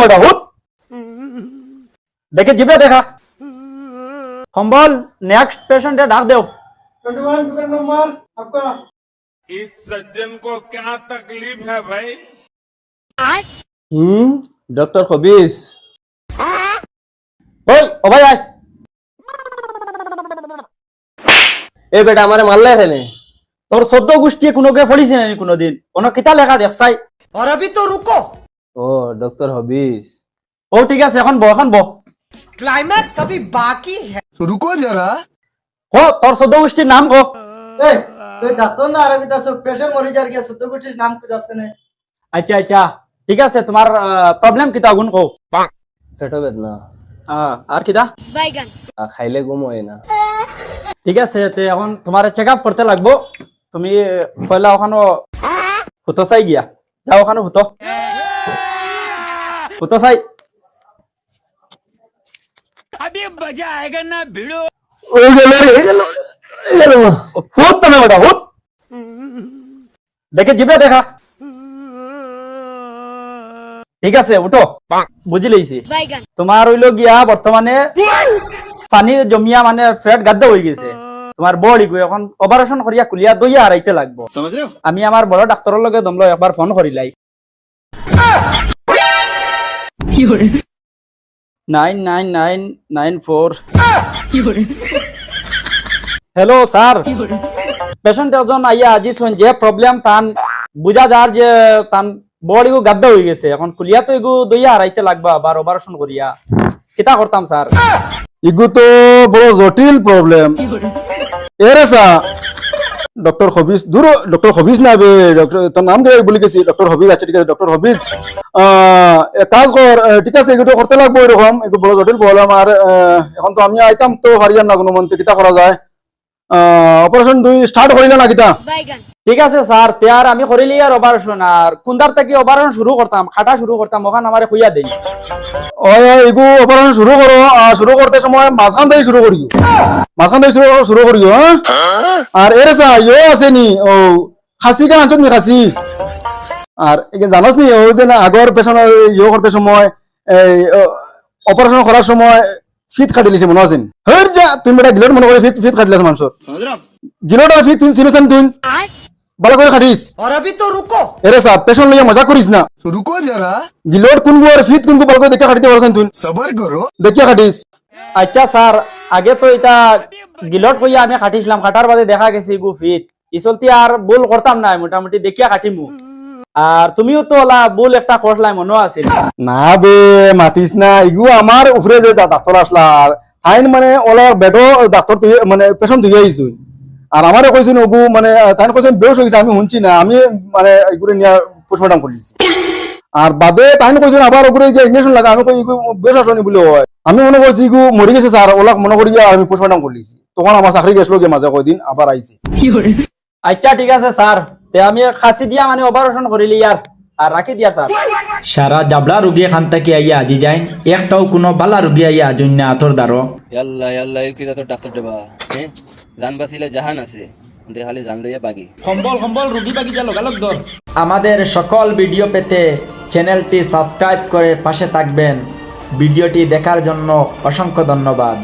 বেটা হুত দেখে জিবে দেখা সম্বল নেক্সট পেশেंट ডাক দেও 21 टिकट नंबर आपका। इस सज्जन को क्या तकलीफ है भाई? ডক্টর খবিস ওই ও ভাই আয় এই বেটা আমারে মারলে এখানে তোর 14 গোষ্ঠী কোনোকে পড়িছে না কোনোদিন কোন কিতা লেখা দেখছাই और अभी तो रुको, ও ডক্টর হবিস ও ঠিক আছে এখন ব क्लाइमैक्स अभी बाकी है। रुको जरा। ও তোর 14 গোষ্ঠীর নাম কো ए তুই ডাক্তার না আর কিতা সব পেশেন্ট মরি যার কি সত্য কুটিস নাম কো যাচ্ছে না। আচ্ছা আচ্ছা ঠিক আছে তোমার প্রবলেম কিতা গুণ কো পেটো বেদনা আর কিতা বাইগান খাইলে ঘুম হয় না ঠিক আছে তে এখন তোমার চেক আপ করতে লাগবো তুমি পয়লা ওখানে হুতো চাই গিয়া যাও ওখানে হুতো চাই अभी मजा आएगा ना भिड़ो। ও গেল রে গেল হুত তুমি বেটা হুত দেখে জিবে দেখা ঠিক আছে উঠো বুঝি লইছি বাইগান তোমার হইলো গিয়া বর্তমানে পানি জমিয়া মানে ফ্যাট গাদ্দা হয়ে গেছে তোমার বড়ি গো এখন অপারেশন করিয়া কুলিয়া দইয়া আড়াইতে লাগবো আমি আমার বড় ডাক্তারের লগে দমলো একবার ফোন করিলাই 99994 হ্যালো স্যার পেশেন্ট একজন আইয়া আজি শুন যে প্রবলেম তান বুঝা যার যে তান বড়ি গো গাদ্দা হয়ে গেছে এখন কুলিয়া তো এগু দইয়া আড়াইতে লাগবা আবার অপারেশন করিয়া কিতা করতাম স্যার ইগু তো বড় জটিল প্রবলেম এরে সা ডক্টর হবিস দূর ডক্টর হবিস না বে ডক্টর তোর নাম কে বলি গেছি ডক্টর হবিস আছে ঠিক আছে ডক্টর হবিস এক কাজ কর ঠিক আছে এগুলো করতে লাগবে এরকম এগুলো বড় জটিল প্রবলেম আর এখন তো আমি আইতাম তো হারিয়ান না কোনো মন্তে কিতা করা যায় অপারেশন দুই স্টার্ট করিলা না কিতা বাইগান ঠিক আছে স্যার তেয়ার আমি করিলি আর অপারেশন আর কুন্দার থেকে অপারেশন শুরু করতাম খাটা শুরু করতাম ওখানে আমারে খুইয়া দেই ওই এগু অপারেশন শুরু করো আর শুরু করতে সময় মাঝখান থেকে শুরু করিও মাঝখান থেকে শুরু করিও হ্যাঁ আর এর সা ইয়ে আছে নি ও খাসি কেন আনছো নি খাসি আর এখানে জানাস নি ও যে না আগর পেছনে ইয়ে করতে সময় এই অপারেশন করার সময় ফিট কাটি লিছে মনে আছেন হর যা তুমি এটা গিলোট মনে করে ফিট কাটিলাস মানুষের গিলোট আর ফিট চিনেছেন তুই ভালো করে কাটিস और अभी तो रुको, এরে সা পেছন লইয়া মজা করিস না रुको जरा। গিলোট কোনগু আর ফিট কোনগু ভালো করে দেখে কাটিতে পারছেন তুই सबर करो। দেখিয়া কাটিস আচ্ছা স্যার আগে তো এটা গিলট কইয়া আমি খাটিছিলাম খাটার বাদে দেখা গেছে গু ফিট ইসলতি আর ভুল করতাম না মোটামুটি দেখিয়া কাটিমু আর তুমিও তো ওলা ভুল একটা করলাই মনে আছে না বে মাতিস না ইগু আমার উপরে যে ডাক্তার আসলা আইন মানে ওলা বেডো ডাক্তার তুই মানে পেশেন্ট তুই আইছুন আর আমারে কইছেন ওগু মানে তাই কইছেন বেশ হইছে আমি শুনছি না আমি মানে ইগুরে নিয়া পোস্টমর্টম করিছি আর বাদে তাই কইছেন আবার উপরে যে ইনজেকশন লাগা আমি কই ইগু বেশ আসনি বলে হয় আমি মনে করছি ইগু মরি গেছে স্যার ওলা মনে করি আমি পোস্টমর্টম করিছি তখন আমার চাকরি গেছিল গে মাঝে কয়দিন আবার আইছি আচ্ছা ঠিক আছে স্যার তে আমি খাসি দিয়া মানে অপারেশন করিলি আর রাখি দিয়া স্যার সারা জাবলা রুগী এখান থেকে আইয়া আজি যাইন একটাও কোনো বালা রুগী আইয়া আজুন না আতর দ্বারো ইয়াল্লা ইয়াল্লা এর কিতা তো ডাক্তার দেবা হ্যাঁ জান বাঁচিলে জাহান আছে দেখালে জান লইয়া বাগি সম্বল রুগী বাগি যা লগালগ দর আমাদের সকল ভিডিও পেতে চ্যানেলটি সাবস্ক্রাইব করে পাশে থাকবেন ভিডিওটি দেখার জন্য অসংখ্য ধন্যবাদ।